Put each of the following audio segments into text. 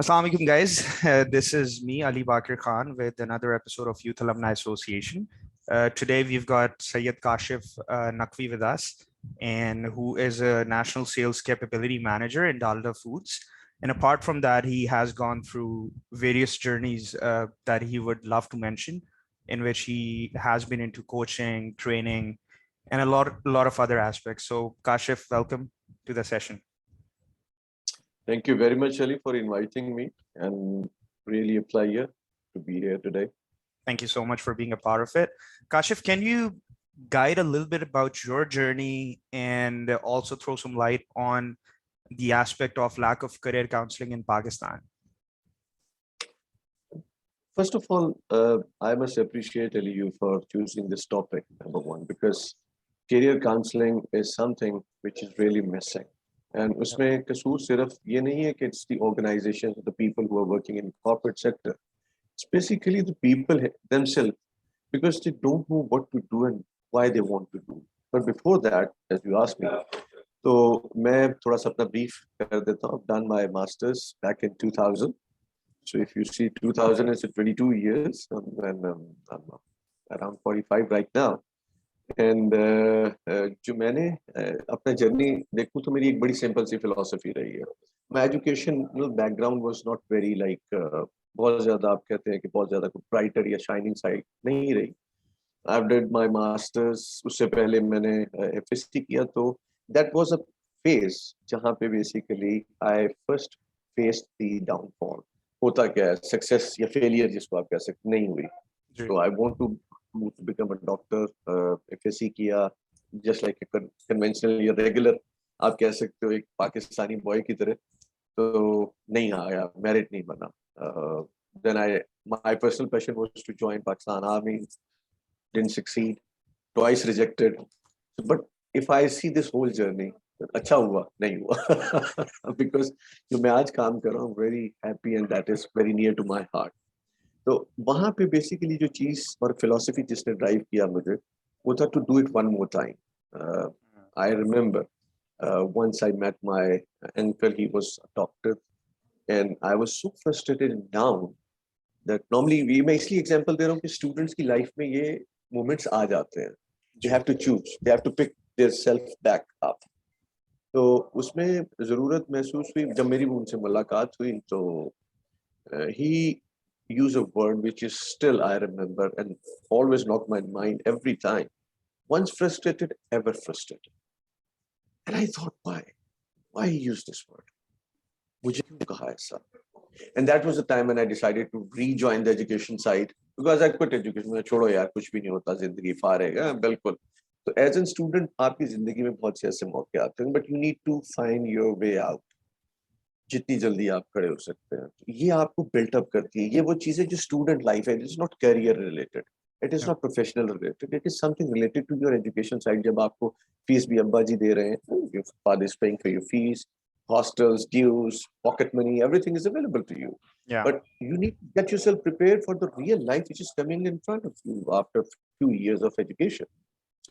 Assalamu alaikum, guys. This is me, Ali Bakir Khan, with another episode of Youth Alumni Association. Today, we've got Syed Kashif Naqvi with us, and who is a National Sales Capability Manager in Dalda Foods. And apart from that, he has gone through various journeys that he would love to mention, in which he has been into coaching, training, and a lot of other aspects. So, Kashif, welcome to the session. Thank you very much, Ali, for inviting me, and really a pleasure to be here today. Thank you so much for being a part of it. Kashif, can you guide a little bit about your journey and also throw some light on the aspect of lack of career counseling in Pakistan? First of all, I must appreciate, Ali, you for choosing this topic, number one, because career counseling is something which is really missing. And उसमें कसूर सिर्फ ये नहीं है कि it's the organization, the people who are working in corporate sector. It's basically the people themselves, because they don't know what to do and why they want to do. But before that, as you asked me, तो मैं थोड़ा सा अपना brief कर देता हूँ. I've done my masters back in 2000. So if you see 2000 is 22 years, and I'm around 45 right now. And जो मैंने अपना जर्नी देखूं तो मेरी एक बड़ी सिंपल सी फिलॉसफी रही है. My educational background was not very like बहुत ज़्यादा आप कहते हैं कि बहुत ज़्यादा कोई brighter या shining side नहीं रही. I've did my masters. उससे पहले मैंने FSC किया, तो that was a phase जहाँ पे basically I first faced the downfall. होता क्या है, सक्सेस या फेलियर जिसको आप कह सकते नहीं हुई. So I want to become a doctor. FSC किया, just like a conventional या regular आप कह सकते हो एक पाकिस्तानी बॉय की तरह, तो नहीं आया, मेरिट नहीं बना. Then my personal passion was to join Pakistan Army. Didn't succeed, twice rejected. But if I see this whole journey, अच्छा हुआ नहीं हुआ because जो मैं आज काम कर रहा हूँ, very happy, and that is very near to my heart. तो वहाँ पे basically जो चीज़ और philosophy जिसने drive किया मुझे, वो था to do it one more time. I remember once I met my uncle. He was a doctor, and I was so frustrated and down that normally मैं इसलिए example दे रहा हूँ कि students की life में ये moments आ जाते हैं. They have to choose. They have to pick their self back up. तो उसमें ज़रूरत महसूस हुई जब मेरी उनसे मुलाकात हुई, तो he used a word which is still I remember and always knocked my mind every time. Once frustrated, ever frustrated. And I thought, why he used this word? मुझे क्यों कहा ऐसा? And that was the time when I decided to rejoin the education side, because I quit education. मैं छोड़ो यार, कुछ भी नहीं होता, जिंदगी फारेगा. बिल्कुल. तो as a student आपकी जिंदगी में बहुत से ऐसे मौके आते हैं, but you need to find your way out. जितनी जल्दी आप खड़े हो सकते हैं, ये आपको बिल्ट अप करती है. ये वो चीजें जो स्टूडेंट लाइफ है, it is not career related, it is not professional related, it is something related to your education side. जब आपको फीस भी अब्बा जी दे रहे हैं, your father is paying for your fees, hostels, dues, pocket money, everything is available to you. Yeah. But you need to get yourself prepared for the real life which is coming in front of you after a few years of education.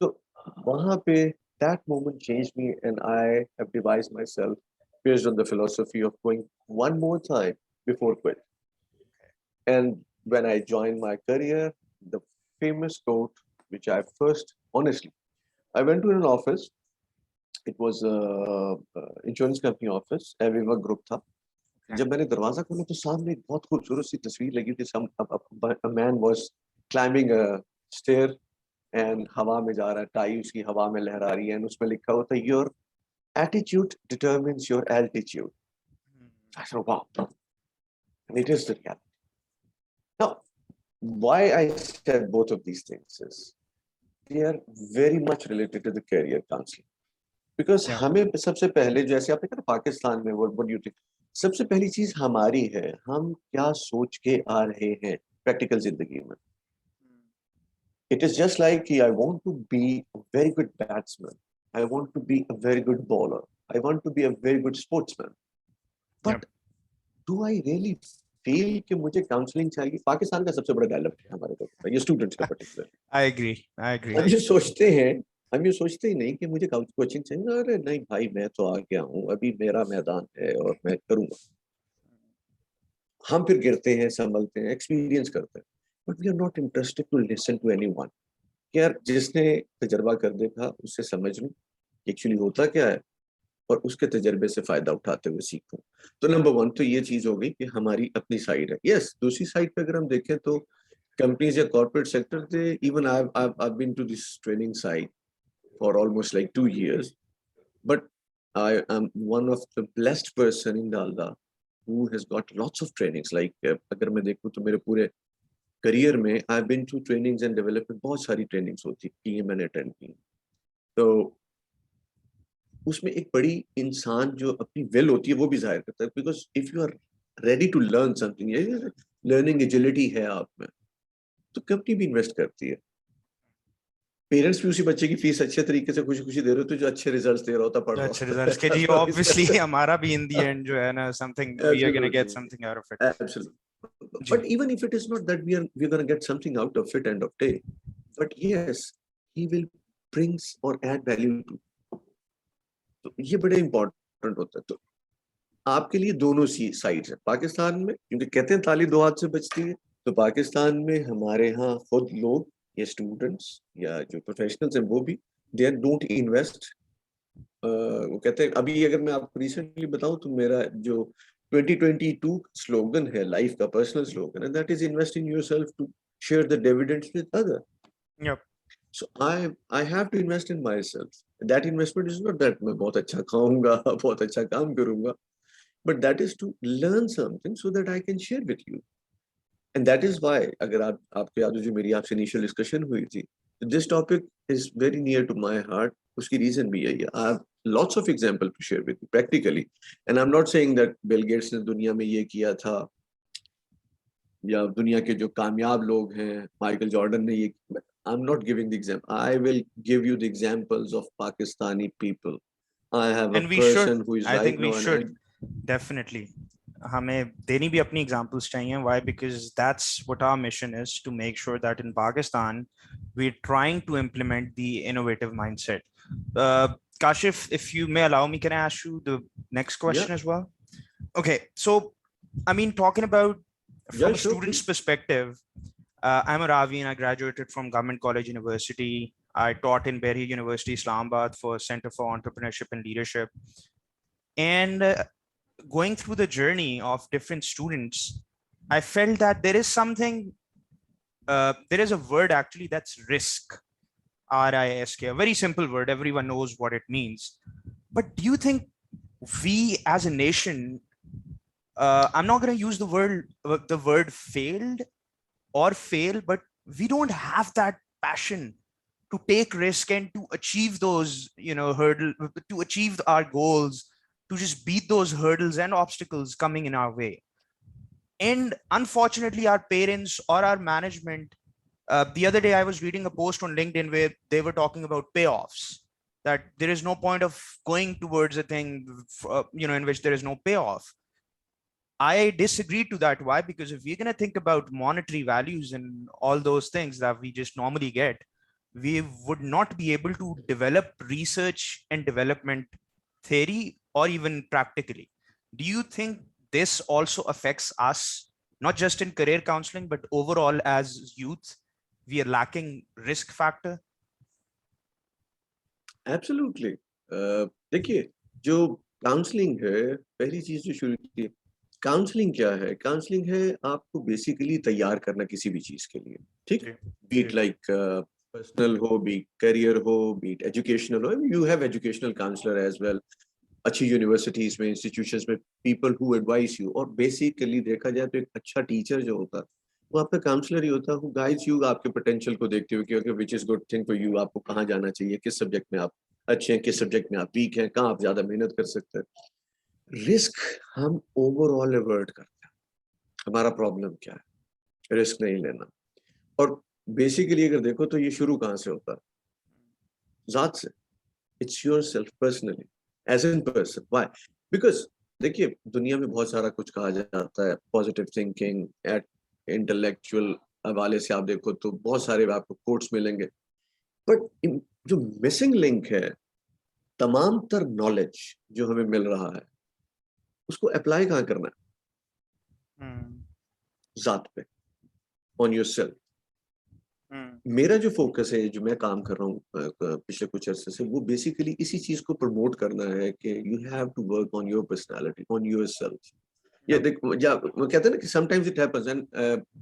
So wahan pe that moment changed me, and I have devised myself based on the philosophy of going one more time before quit. And when I joined my career, the famous quote which I first, honestly, I went to an office. It was a insurance company office. Aviva group था. जब मैंने दरवाजा खोला तो सामने एक बहुत खूबसूरत सी तस्वीर लगी थी. A man was climbing a stair and हवा में जा रहा है, टाई उसकी हवा में लहरा रही है, and उसमें लिखा हुआ था, your attitude determines your altitude. I said, wow, and it is the reality. Now, why I said both of these things is they are very much related to the career counseling. Because हमें सबसे पहले, जैसे आपने कहा पाकिस्तान में, what do you think? सबसे पहली चीज हमारी है, हम क्या सोच के आ रहे हैं प्रैक्टिकल जिंदगी में. It is just like I want to be a very good batsman, I want to be a very good bowler, I want to be a very good sportsman, but do I really feel कि मुझे counselling चाहिए? पाकिस्तान का सबसे बड़ा dialogue है हमारे को, ये स्टूडेंट्स का पर्टिकुलर. I agree. हम ये सोचते हैं, हम ये सोचते ही नहीं कि मुझे कोचिंग चाहिए. अरे नहीं भाई, मैं तो आ गया हूँ, अभी मेरा मैदान है और मैं करूँगा. हम फिर गिरते हैं, संभलते हैं, एक्सपीरियंस करते हैं, but we are not interested to listen to anyone. यार जिसने तजर्बा कर देखा उससे समझ लूं एक्चुअली होता क्या है, और उसके तजर्बे से फायदा उठाते हुए सीखूं। तो नंबर वन तो ये चीज हो गई कि हमारी अपनी साइड है। यस, दूसरी साइड पे अगर हम देखें तो कंपनीज या corporate sector, they even I been to this training site for almost like 2 years, but I am one of the blessed person in Dalda who has got lots of trainings. Like अगर मैं देखूं तो मेरे पूरे career में I been to trainings and development, बहुत सारी trainings होती की मैंने अटेंड की। तो उसमें एक बड़ी इंसान जो अपनी वेल होती है वो भी जाहिर करता है, because if you are ready to learn something, learning agility है आप में, तो कंपनी भी इन्वेस्ट करती है। पेरेंट्स भी उसी बच्चे की फीस अच्छे तरीके से खुशी खुशी दे रहे होते जो अच्छे रिजल्ट्स दे रहा होता, पढ़ जो रहा अच्छे होता रिजल्ट्स के है। जी, तो इस ऑब्वियसली वजह हमारा भी इन दी एंड जो है ना something we are gonna get absolutely, something out of it. Absolutely. जी। But even if it is not that we are gonna get something out of it end of day, but yes, he will brings और add value to. तो ये बड़े important होता है। तो आपके लिए दोनों सी साइड्स है पाकिस्तान में, क्योंकि कहते हैं ताली दो हाथ से बचती है। तो पाकिस्तान में हमारे यहाँ खुद लोग या स्टूडेंट्स या जो प्रोफेशनल्स हैं वो भी दे डोंट इन्वेस्ट। वो कहते हैं, अभी अगर मैं आपको रिसेंटली बताऊं तो मेरा जो 2022 स्लोगन है, लाइफ का पर्सनल स्लोगन है, that is invest in yourself to share the dividends with other. Yup. So I have to invest in myself. That investment is not that मैं बहुत अच्छा खाऊंगा, बहुत अच्छा काम करूंगा, but that is to learn something so that I can share with you. And that is why, अगर आपको याद हो जो मेरी आपसे इनिशियल डिस्कशन हुई थी, this topic is very near to my heart. उसकी रीजन भी यही है। I have lots of example to share with you practically, and I'm not saying that Bill Gates ने दुनिया में ये किया था, या दुनिया के जो कामयाब लोग हैं माइकल जॉर्डन ने ये, I'm not giving the example. I will give you the examples of Pakistani people. I have a and we should, person who is I right think we now, and should definitely हमें देनी भी अपनी examples चाहिए। Why? Because that's what our mission is, to make sure that in Pakistan we are trying to implement the innovative mindset. Kashif, if you may allow me, can I ask you the next yeah, question as well? Okay, so I mean, talking about yeah, from a sure, student's please. perspective, I'm a Ravi and I graduated from Government College University. I taught in Berry University, Islamabad for Center for Entrepreneurship and Leadership. And going through the journey of different students, I felt that there is something, there is a word actually, that's risk. RISK, a very simple word. Everyone knows what it means. But do you think we as a nation, I'm not going to use the word failed or fail, but we don't have that passion to take risk and to achieve those, to achieve our goals, to just beat those hurdles and obstacles coming in our way. And unfortunately, our parents or our management, the other day I was reading a post on LinkedIn where they were talking about payoffs, that there is no point of going towards a thing, in which there is no payoff. I disagree to that. Why? Because if we're going to think about monetary values and all those things that we just normally get, we would not be able to develop research and development theory or even practically. Do you think this also affects us, not just in career counseling, but overall as youth? We are lacking risk factor. Absolutely. देखिए, जो counselling है, पहली चीज जो शुरू की, counselling क्या है? काउंसलिंग है आपको बेसिकली तैयार करना किसी भी चीज के लिए, ठीक? बीट लाइक पर्सनल हो, बीट करियर हो, बीट एजुकेशनल हो, you have educational counsellor as well. अच्छी यूनिवर्सिटीज में, इंस्टीट्यूशंस में, पीपल हु एडवाइस यू। और बेसिकली देखा जाए तो एक अच्छा टीचर जो होता है वो आपका काउंसलर ही होता है, हु गाइड्स यू आपके पोटेंशियल को देखते हुए कि which is good thing for you, आपको कहाँ जाना चाहिए, किस सब्जेक्ट में आप अच्छे हैं, किस सब्जेक्ट में आप वीक हैं, कहाँ आप ज्यादा मेहनत कर सकते हैं। रिस्क हम ओवरऑल अवॉइड करते हैं। हमारा प्रॉब्लम क्या है? रिस्क नहीं लेना। और बेसिकली अगर देखो तो ये शुरू कहाँ से होता है? जात से। It's yourself personally, as an person. Why? Because देखिए, दुनिया में बहुत सारा कुछ कहा जाता है, पॉजिटिव थिंकिंग, एट इंटेलेक्चुअल हवाले से आप देखो तो बहुत सारे आपको कोट्स मिलेंगे, बट जो मिसिंग लिंक है, तमाम तर नॉलेज जो हमें मिल रहा है उसको अप्लाई कहाँ करना है? जात पे, ऑन योरसेल्फ। मेरा जो फोकस है, जो मैं काम कर रहा हूँ पिछले कुछ अरसे से, वो बेसिकली इसी चीज को प्रमोट करना है कि you have to work on your personality, on yourself. ये देखो, वो कहते हैं ना कि समटाइम्स इट हैपेंस, एंड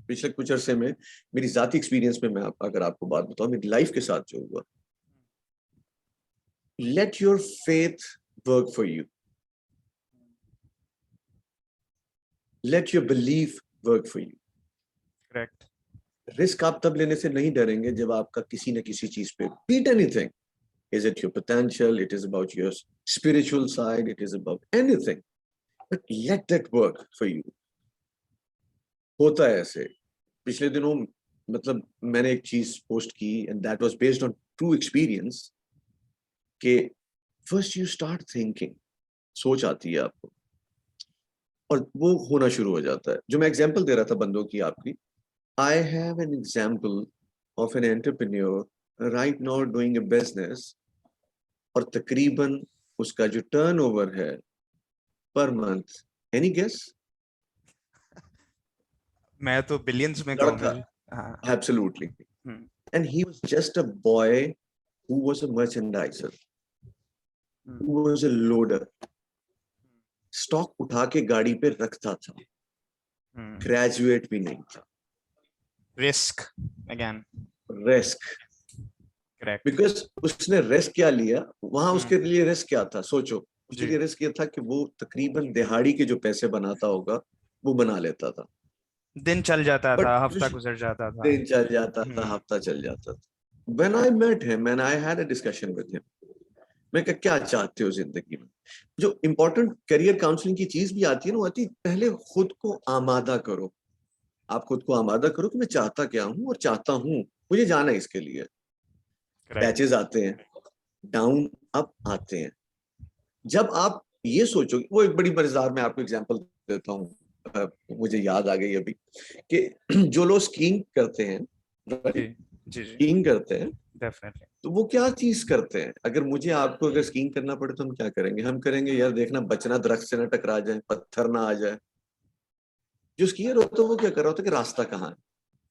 पिछले कुछ अरसे में मेरी जाती एक्सपीरियंस में मैं अगर आपको बात बताऊं, मेरी लाइफ के साथ जो हुआ, let your faith work for you, let your belief work for you. Correct. Risk आप तब लेने से नहीं डरेंगे जब आपका किसी न किसी चीज पे, be it anything, is it your potential, it is about your spiritual side, it is about anything, but let that work for you। होता है ऐसे। पिछले दिनों मतलब मैंने एक चीज पोस्ट की, and that was based on true experience, कि फर्स्ट यू स्टार्ट थिंकिंग, सोच आती है आपको और वो होना शुरू हो जाता है। जो मैं एग्जांपल दे रहा था बंदों की आपकी, I have an example of an entrepreneur right now doing a business, और तकरीबन उसका जो टर्नओवर है पर मंथ, एनी गेस? मैं तो बिलियंस में लड़का, कहूंगा जी। हाँ। Absolutely, hmm, and he was just a boy who was a merchandiser, who was a loader, stock उठा के गाड़ी पे रखता था, ग्रेजुएट भी नहीं था। Risk again. Risk, correct. Because उसने रिस्क क्या लिया वहां, उसके लिए रिस्क क्या था सोचो, उसके जी। लिए रिस्क ये था कि वो तकरीबन दिहाड़ी के जो पैसे बनाता होगा वो बना लेता था, दिन चल जाता बट था, हफ्ता गुजर जाता था। दिन चल जाता था, हम्म, हफ्ता चल जाता था। When I met him and I had a discussion with him, मैं कहा क्या चाहते हो जिंदगी में? जो इम्पोर्टेंट करियर काउंसलिंग की चीज भी आती है ना, वो आती है पहले खुद को आमादा करो। आप खुद को आमादा करो कि मैं चाहता क्या हूँ और चाहता हूँ, मुझे जाना है इसके लिए। करेक्ट। पैचेस आते हैं, डाउन अप आते हैं। जब आप ये सोचोगे, वो एक बड़ी मजेदार, मैं आपको एग्जांपल देता हूँ, मुझे याद आ गई अभी, कि जो लोग स्कीइंग करते हैं, जी राइट, जी जी। स्कीइंग करते हैं, डेफिनेटली। तो वो क्या चीज करते हैं? अगर मुझे आपको अगर स्कीइंग करना पड़े तो हम क्या करेंगे? हम करेंगे यार देखना बचना दरख्त से ना टकरा जाए, पत्थर ना आ जाए। जो स्कीयर होता है वो क्या कर रहा होता है कि रास्ता कहाँ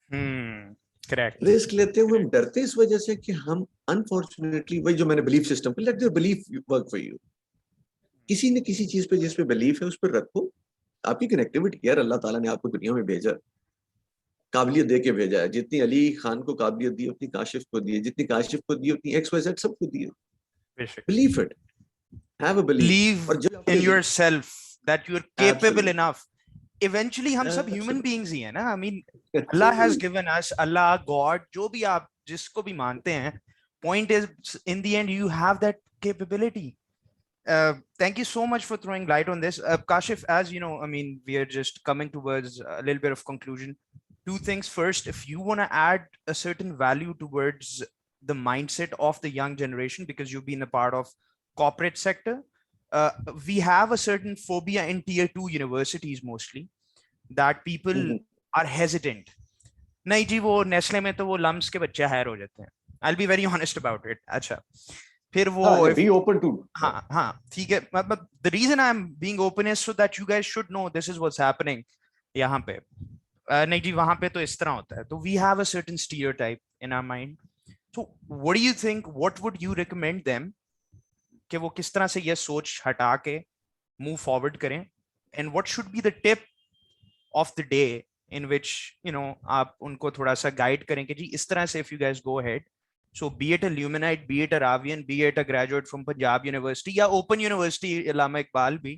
करेक्ट। है। रिस्क लेते हुए हम डरते इस वजह से कि हम अनफॉर्चुनेटली, वही जो मैंने belief system, let your belief work for you. किसी न किसी चीज पे जिस पे बिलीफ है उस पर रखो। आपकी कनेक्टिविटी, यार अल्लाह ताला ने आपको दुनिया में भेजा, काबिलियत दे के भेजा है। जितनी अली खान को काबिलियत दी उतनी काशिफ को दी है, जितनी काशिफ को दी उतनी एक्स वाई जेड सबको दी है। बेशक। Believe it, have a believe. Believe और जब in आपके yourself that you're capable absolutely, enough. Eventually हम सब ह्यूमन एब्सोल्युटली, बीइंग्स ही हैं ना। I mean Allah has given us, Allah God जो भी आप जिसको भी मानते हैं, point is in the end you have that capability. Thank you so much for throwing light on this. Kashif, as you know, I mean, we are just coming towards a little bit of conclusion. Two things. First, if you want to add a certain value towards the mindset of the young generation, because you've been a part of corporate sector, uh, we have a certain phobia in tier 2 universities mostly, that people are hesitant. नहीं जी, वो Nestle में तो वो lumps के बच्चे higher हो जाते हैं। I'll be very honest about it. अच्छा, फिर वो हाँ, बी ओपन टू, हाँ हाँ ठीक है, मतलब the reason I'm being open is so that you guys should know this is what's happening यहाँ पे। नहीं जी, वहां पे तो इस तरह होता है। तो we have a certain stereotype in our mind. So what do you think, what would you recommend them कि वो किस तरह से ये सोच हटा के move forward करें, and what should be the tip of the day in which आप उनको थोड़ा सा गाइड करें कि जी इस तरह से if you guys go ahead, so be it a Luminite, be it a Ravian, be it a graduate from Punjab University या Open University Allama Iqbal भी,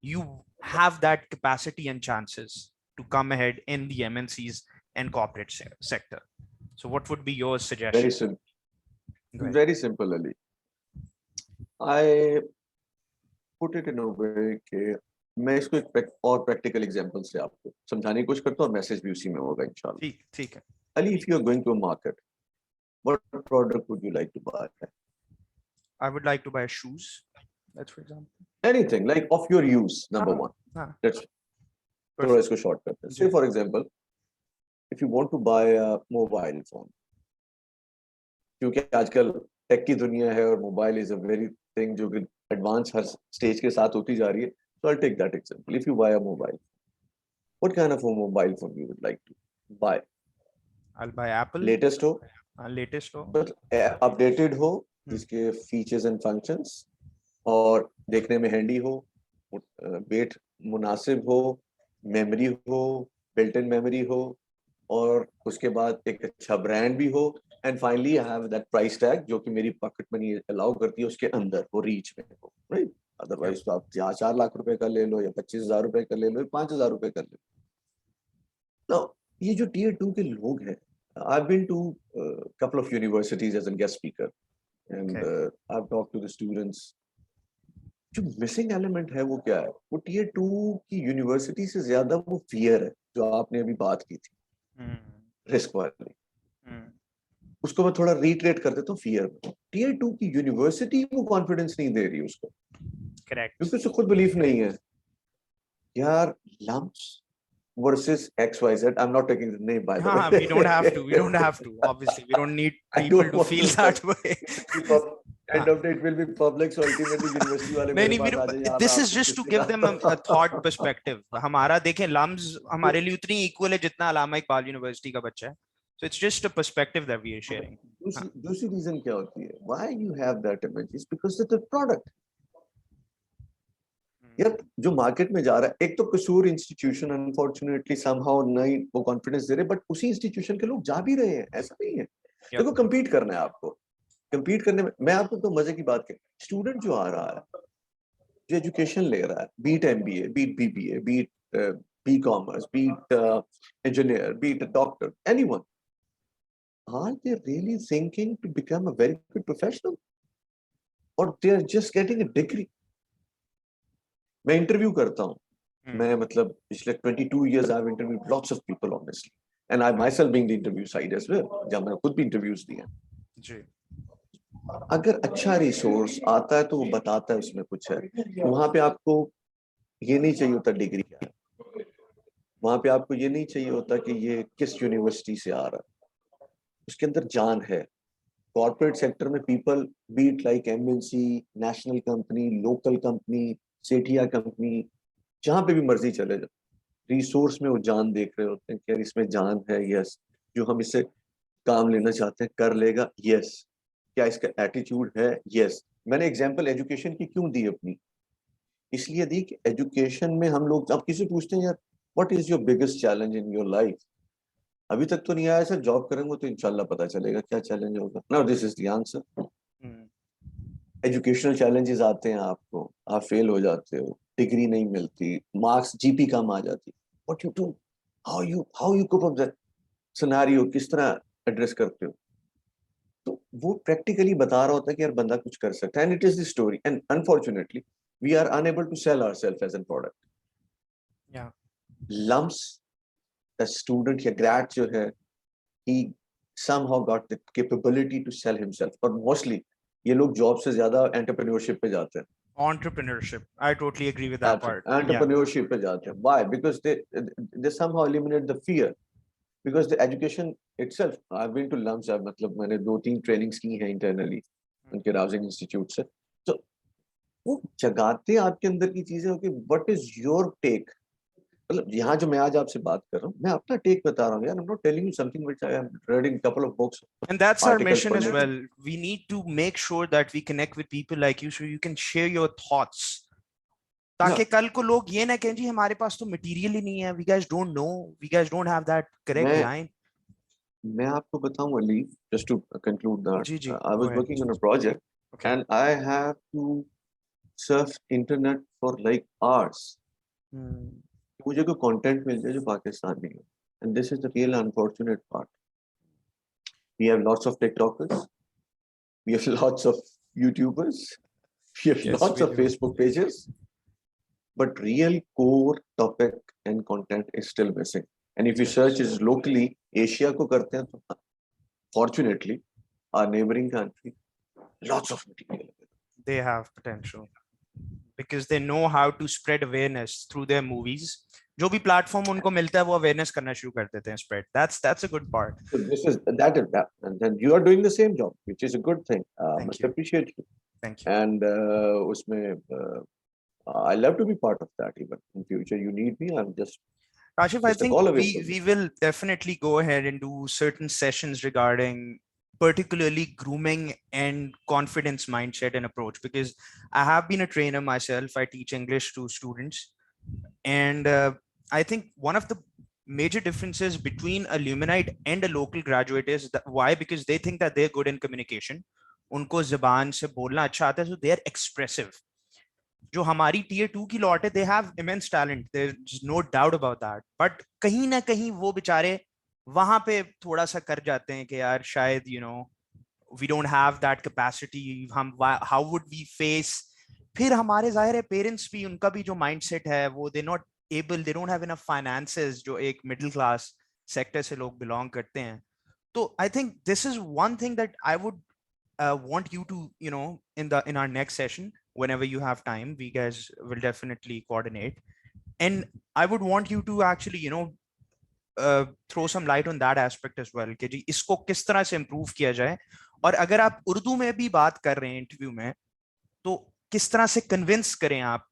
you have that capacity and chances to come ahead in the MNCs and corporate sector. So what would be your very suggestion? Simple, Go ahead. Very simple Ali. I put it in a way कि मैं इसको एक और practical example से आपको समझाने की कोशिश करता हूँ, और मैसेज भी उसी में होगा इंशाल्लाह। ठीक ठीक है। Ali, if you are going to a market, what product would you like to buy? I would like to buy shoes, that's for example. Anything like of your use, number one. हाँ, let's थोड़ा perfect. इसको short करते हैं। जी से for example, if you want to buy a mobile phone, क्योंकि आजकल tech की दुनिया है और mobile is a very thing जो कि एडवांस हर स्टेज के साथ होती जा रही है। So I take that example, if you buy a mobile, what kind of a mobile phone you would like to buy? I'll buy Apple. Latest हो, Latest हो. but updated हो, जिसके features and functions और देखने में handy हो, weight मुनासिब हो, memory हो, built-in memory हो, और उसके बाद एक अच्छा brand भी हो, and finally I have that price tag जो कि मेरी pocket money allow करती है उसके अंदर वो reach में हो, right? Otherwise तो आप 4 लाख रुपए का ले लो या 25,000 रुपए का ले लो या 5,000 रुपए का ले लो. Now ये जो tier 2 के लोग हैं, I've been to a couple of universities as a guest speaker, and I've talked to the students. जो मिसिंग एलिमेंट है वो क्या है? वो टीयर 2 की यूनिवर्सिटी से ज्यादा वो फियर है जो आपने अभी बात की थी, रिस्क वाली. उसको मैं थोड़ा रीट्रेट कर देता हूँ फियर में. टीयर 2 की यूनिवर्सिटी वो कॉन्फिडेंस नहीं दे रही उसको, करेक्ट, क्योंकि उसको खुद बिलीफ नहीं है. यार lumps versus XYZ. I'm not taking the name, by the way. we don't have to. We don't have to. Obviously, we don't need people to feel that way. End of day, it will be public, so ultimately university वाले मेरे पास आ जाए यार. This is just to give them a thought perspective. हमारा देखें lumps हमारे लिए उतनी equal है जितना अलामा इकबाल यूनिवर्सिटी का बच्चा है. So it's just a perspective that we are sharing. दूसरी रीजन क्या होती है? Why you have that image is because of the product. यार जो मार्केट में जा रहा है, एक तो कसूर इंस्टीट्यूशन अनफॉर्चुनेटली समहाउ नहीं वो कॉन्फिडेंस दे रहे, बट उसी इंस्टीट्यूशन के लोग जा भी रहे हैं, ऐसा नहीं है. देखो कंपीट करना है आपको, कंपीट करने में मैं आपको तो मजे की बात करूं, स्टूडेंट जो आ रहा है, जो एजुकेशन ले रहा है, be it MBA, be it BBA, be it B commerce, be it engineer, be it doctor, anyone, are they really thinking to become a very good professional, और they are just getting a degree? मैं इंटरव्यू करता हूँ, मैं मतलब पिछले 22 years I've interviewed lots of people honestly, and I myself being the interview side as well, जब मैंने खुद भी इंटरव्यूज दिए जी. अगर अच्छा रिसोर्स आता है तो वो बताता है उसमें कुछ है. वहां पे आपको ये नहीं चाहिए होता डिग्री क्या, वहां पे आपको ये नहीं चाहिए होता कि ये किस यूनिवर्सिटी से आ रहा है, उसके अंदर जान है. कॉर्पोरेट सेक्टर में people be it like MNC, national company, local company, Sethia company, जहां पे भी मर्जी चले जाओ, रिसोर्स में वो जान देख रहे होते हैं कि यार इसमें जान है, यस, जो हम इससे काम लेना चाहते हैं कर लेगा, यस, क्या इसका एटीट्यूड है, यस. मैंने एग्जांपल एजुकेशन की क्यों दी अपनी, इसलिए दी कि एजुकेशन में हम लोग अब किसी पूछते हैं यार what is your biggest challenge in your life, अभी तक तो नहीं आया सर, जॉब करेंगे तो इंशाल्लाह पता चलेगा क्या चैलेंज होगा. Now this is the answer. Educational challenges आते हैं आपको, आप फेल हो जाते हो, डिग्री नहीं मिलती, मार्क्स जीपी कम आ जाती, what you do, how you cope up that scenario, किस तरह एड्रेस करते हो. तो वो प्रैक्टिकली बता रहा होता है कि यार बंदा कुछ कर सकता है, and it is the story, and unfortunately we are unable to sell ourself as an product. या लम्स द स्टूडेंट या ग्रेड जो है, he somehow got the capability to sell himself, but mostly ये लोग जॉब से ज्यादा एंटरप्रेन्योरशिप पे जाते हैं. Entrepreneurship, I totally agree with that part. Entrepreneurship पे जाते हैं. Why? Because they somehow eliminate the fear, because the education itself, I've been to lumps, मतलब मैंने 2-3 ट्रेनिंग्स की हैं इंटरनली उनके राउजिंग इंस्टीट्यूट से, तो वो जगाते आपके अंदर की चीजें हो कि व्हाट इज योर टेक. मतलब यहाँ जो मैं आज आपसे बात कर रहा हूँ, मैं अपना टेक बता रहा हूँ यार. I'm not telling you something which I am reading couple of books. And that's our mission as well. We need to make sure that we connect with people like you so you can share your thoughts. ताकि कल को लोग ये ना कहें जी हमारे पास तो material ही नहीं है, we guys don't know, we guys don't have that correct line. मैं आपको बताऊं Ali, just to conclude that, ji, ji, I was working on a project, and I have to surf internet for like hours. मुझे कोई content मिल जाए जो पाकिस्तान में है, and this is the real unfortunate part. We have lots of TikTokers, we have lots of YouTubers, we have lots of Facebook pages, but real core topic and content is still missing. And if you search is locally, Asia को करते हैं तो fortunately our neighboring country, lots of material. They have potential because they know how to spread awareness through their movies. जो भी platform उनको मिलता है वो अवेयरनेस करना शुरू कर देते हैं, spread. That's a good part. So this is that, and then you are doing the same job, which is a good thing. I appreciate you. Thank you. And उसमें I love to be part of that. Even in future, you need me. I'm just Kashif, I Just a think call away from we will definitely go ahead and do certain sessions regarding particularly grooming and confidence mindset and approach, because I have been a trainer myself. I teach English to students, and I think one of the major differences between a Luminite and a local graduate is that why? Because they think that they're good in communication. उनको ज़बान से बोलना अच्छा आता है, so they are expressive. जो हमारी tier 2 की लॉट है, they have immense talent, there is no doubt about that, but कहीं ना कहीं वो बेचारे वहां पे थोड़ा सा कर जाते हैं कि यार शायद we don't have that capacity, हम हाउ वुड वी फेस। फिर हमारे जाहिर है पेरेंट्स भी, उनका भी जो माइंडसेट है वो they not able, they don't have enough finances, जो एक मिडिल क्लास सेक्टर से लोग बिलोंग करते हैं। तो I think this is one thing that I would want you to, in our next session, whenever you have time, we guys will definitely coordinate, and I would want you to actually throw some light on that aspect as well कि जी इसको किस तरह से improve किया जाए। और अगर आप उर्दू में भी बात कर रहे हैं इंटरव्यू में, तो किस तरह से कन्विंस करें आप,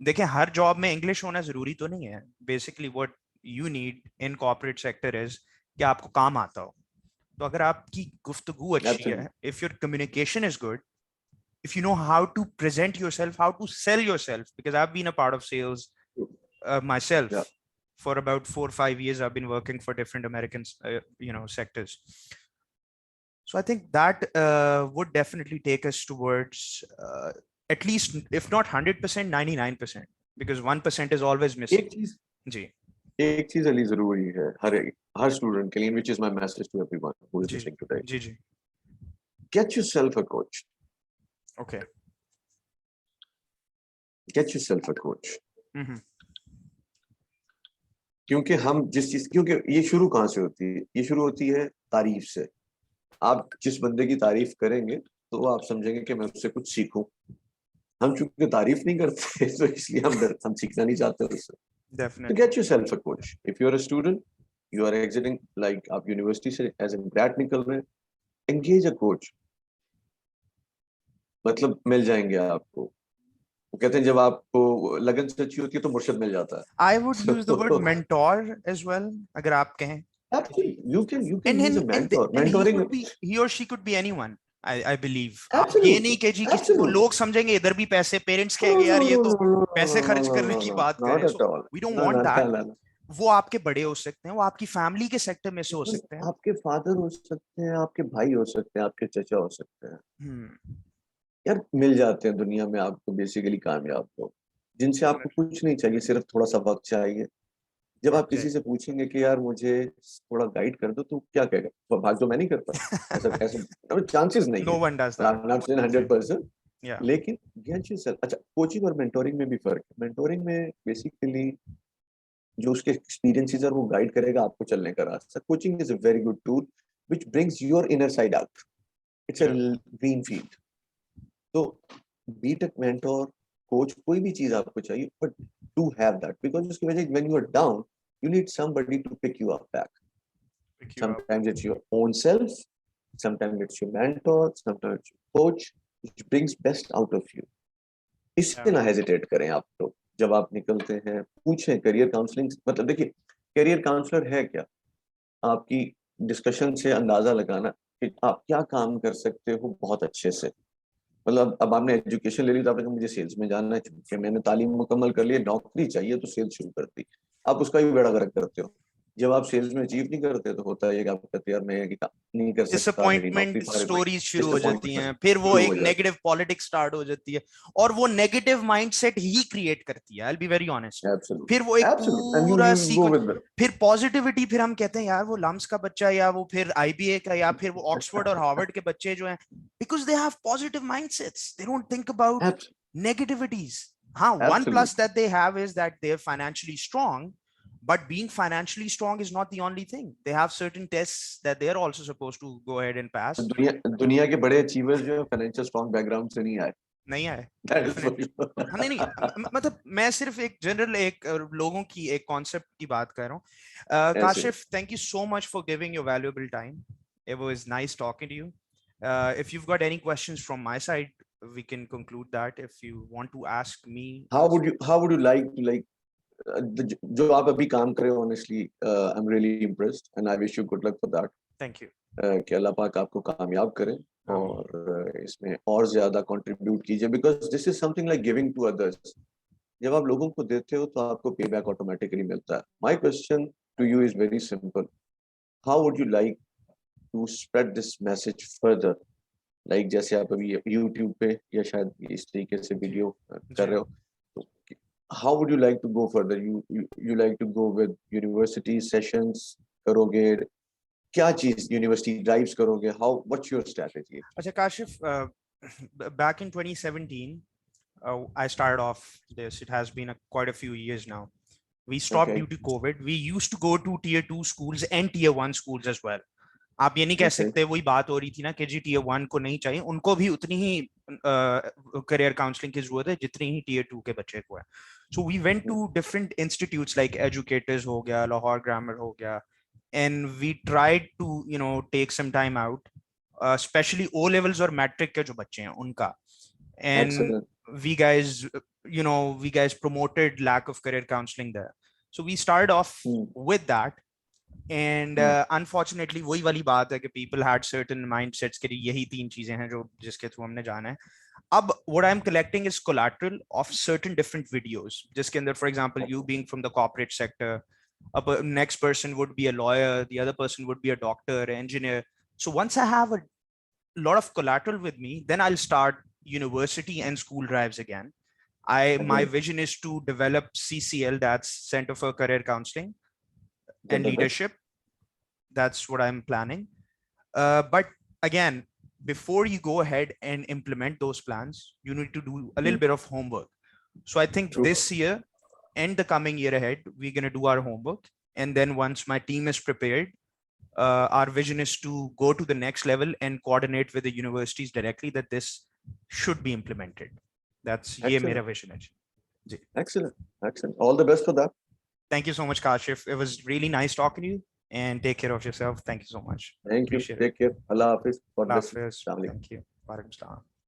देखें हर जॉब में इंग्लिश होना जरूरी तो नहीं है। Basically what you need in corporate sector is कि आपको काम आता हो। तो अगर आपकी गुफ्तगू अच्छी है, if your communication is good, if you know how to present yourself, how to sell yourself, because I've been a part of sales myself. Yeah. For about 4 or 5 years I've been working for different American sectors. So I think that would definitely take us towards at least, if not 100%, 99%, because 1% is always missing. एक चीज अली जरूरी है हर student के लिए, which is my message to everyone who is listening today. Ji. Get yourself a coach. Okay. Get yourself a coach. क्योंकि हम क्योंकि ये शुरू कहाँ से होती है? ये शुरू होती है तारीफ से। आप जिस बंदे की तारीफ करेंगे तो आप समझेंगे कि मैं उससे कुछ सीखूं। हम चूंकि तारीफ नहीं करते तो इसलिए हम सीखना नहीं चाहते उससे। Definitely. So get yourself a coach. If you're a student, you are exiting, like आप यूनिवर्सिटी से as a grad निकल रहे हैं, engage a coach. मतलब मिल जाएंगे आपको। वो कहते हैं जब आपको लगन सच्ची होती है तो मुर्शिद मिल जाता है। I would use the word mentor as well, अगर आप कहें। Absolutely, you can use a mentor. Mentoring, he or she could be anyone. I believe. Absolutely. ये नहीं कि जी वो लोग समझेंगे इधर भी पैसे, पेरेंट्स कहेंगे यार ये तो पैसे खर्च करने की बात कर रहे हैं। So we don't want that. वो आपके बड़े हो सकते हैं, वो आपकी फैमिली के सेक्टर में से हो सकते हैं, आपके फादर हो सकते हैं, आपके भाई हो सकते हैं, आपके चचा हो सकते हैं। यार मिल जाते हैं दुनिया में आपको बेसिकली कामयाब लोग, जिनसे आपको कुछ नहीं चाहिए, सिर्फ थोड़ा सा वक्त चाहिए। जब आप किसी से पूछेंगे कि यार मुझे थोड़ा गाइड कर दो, तो क्या कहेगा? भाग तो मैं नहीं करता, ऐसा चांसेस नहीं No है। one does that. I'm not saying 100%, Yeah. लेकिन get yourself। अच्छा, कोचिंग और मेंटोरिंग में भी फर्क है। मेंटोरिंग में बेसिकली जो उसके एक्सपीरियंसेस है वो गाइड करेगा आपको चलने का रास्ता। Coaching is a very good tool which brings your inner side out. It's a green field. तो बीट अ मेंटोर, कोच, कोई भी चीज आपको चाहिए, but to have that, because उसकी वजह when you are down you need somebody to pick you up back. Sometimes it's your own self, sometimes it's your mentor, sometimes it's your coach, which brings best out of you. इससे ना hesitate करें आप लोग। जब आप निकलते हैं पूछें करियर काउंसलिंग, मतलब देखिए करियर काउंसलर है क्या? आपकी डिस्कशन से अंदाजा लगाना कि आप क्या काम कर सकते हो बहुत अच्छे से। मतलब अब आपने एजुकेशन ले ली तो आपने कहा मुझे सेल्स में जाना है, क्योंकि मैंने तालीम मुकम्मल कर ली, नौकरी चाहिए तो सेल्स शुरू कर दी। आप उसका भी बेड़ा गर्क करते हो। जब आप सेल्स में अचीव नहीं करते तो होता है कि आप कहते हैं यार मैं नहीं कर सकता, डिसअपॉइंटमेंट स्टोरीज शुरू हो जाती हैं, फिर वो एक नेगेटिव पॉलिटिक्स स्टार्ट हो जाती है, और वो नेगेटिव माइंडसेट ही क्रिएट करती है। I will be very honest. फिर वो एक पूरा सीक्वेंस, फिर पॉजिटिविटी, फिर हम कहते हैं यार वो लम्स का बच्चा, या वो फिर आईबीए का, या फिर वो ऑक्सफोर्ड और हार्वर्ड के बच्चे जो हैं, because they have positive mindsets, they don't think about negativities. One plus that they have is that they're financially strong, but being financially strong is not the only thing. They have certain tests that they're also supposed to go ahead and pass. दुनिया के बड़े achievers जो financial strong background से नहीं आए। नहीं, मतलब मैं सिर्फ एक जनरल एक लोगों की एक कॉन्सेप्ट की बात कर रहा हूँ। Kashif, thank you so much for giving your valuable time. It was nice talking to you. If you've got any questions from my side, we can conclude that. If you want to ask me, how would you like to जो आप अभी काम कर रहे हो, honestly, I'm really impressed and I wish you good luck for that. Thank you. कि अल्लाह पाक आपको कामयाब करे और इसमें और ज्यादा कंट्रीब्यूट कीजिए, because this is something like giving to others. जब आप लोगों को देते हो तो आपको पेबैक ऑटोमेटिकली मिलता है. My question to you is very simple. How would you like to spread this message further? Like जैसे आप अभी YouTube पे या शायद इस तरीके से वीडियो कर रहे हो, तो how would you like to go further? You like to go with university sessions करोगे, क्या चीज यूनिवर्सिटी ड्राइव्स करोगे? How, what's your strategy? अच्छा Kashif, back in 2017 I started off this. It has been quite a few years now. We stopped due to COVID. We used to go to tier 2 schools and tier 1 schools as well. आप ये नहीं कह सकते, वही बात हो रही थी ना कि जी tier 1 को नहीं चाहिए, उनको भी उतनी ही career counseling की जरूरत है जितनी ही tier 2 के बच्चे को है. So we went to different institutes like Educators हो गया, Lahore Grammar हो गया, and we tried to, you know, take some time out, especially O levels or matric के जो बच्चे हैं उनका. And we guys, you know, we guys promoted lack of career counseling there. So we started off with that. And unfortunately वही वाली बात है कि people had certain mindsets कि यही तीन चीजें हैं जो जिसके थ्रू हमने जाना है. अब what I'm collecting is collateral of certain different videos, जिसके अंदर, for example, you being from the corporate sector, next person would be a lawyer, the other person would be a doctor, engineer. So once I have a lot of collateral with me, then I'll start university and school drives again. My vision is to develop CCL, that's Center for Career Counseling and Leadership. That's what I'm planning. But again, before you go ahead and implement those plans, you need to do a little bit of homework. So I think this year and the coming year ahead, we're going to do our homework. And then once my team is prepared, our vision is to go to the next level and coordinate with the universities directly that this should be implemented. That's ye mera vision hai. Excellent. Excellent. All the best for that. Thank you so much, Kashif. It was really nice talking to you, and take care of yourself. Thank you so much. Thank you. Take care. Allah Hafiz. Allah Hafiz. Thank you. Wa alaikum salam.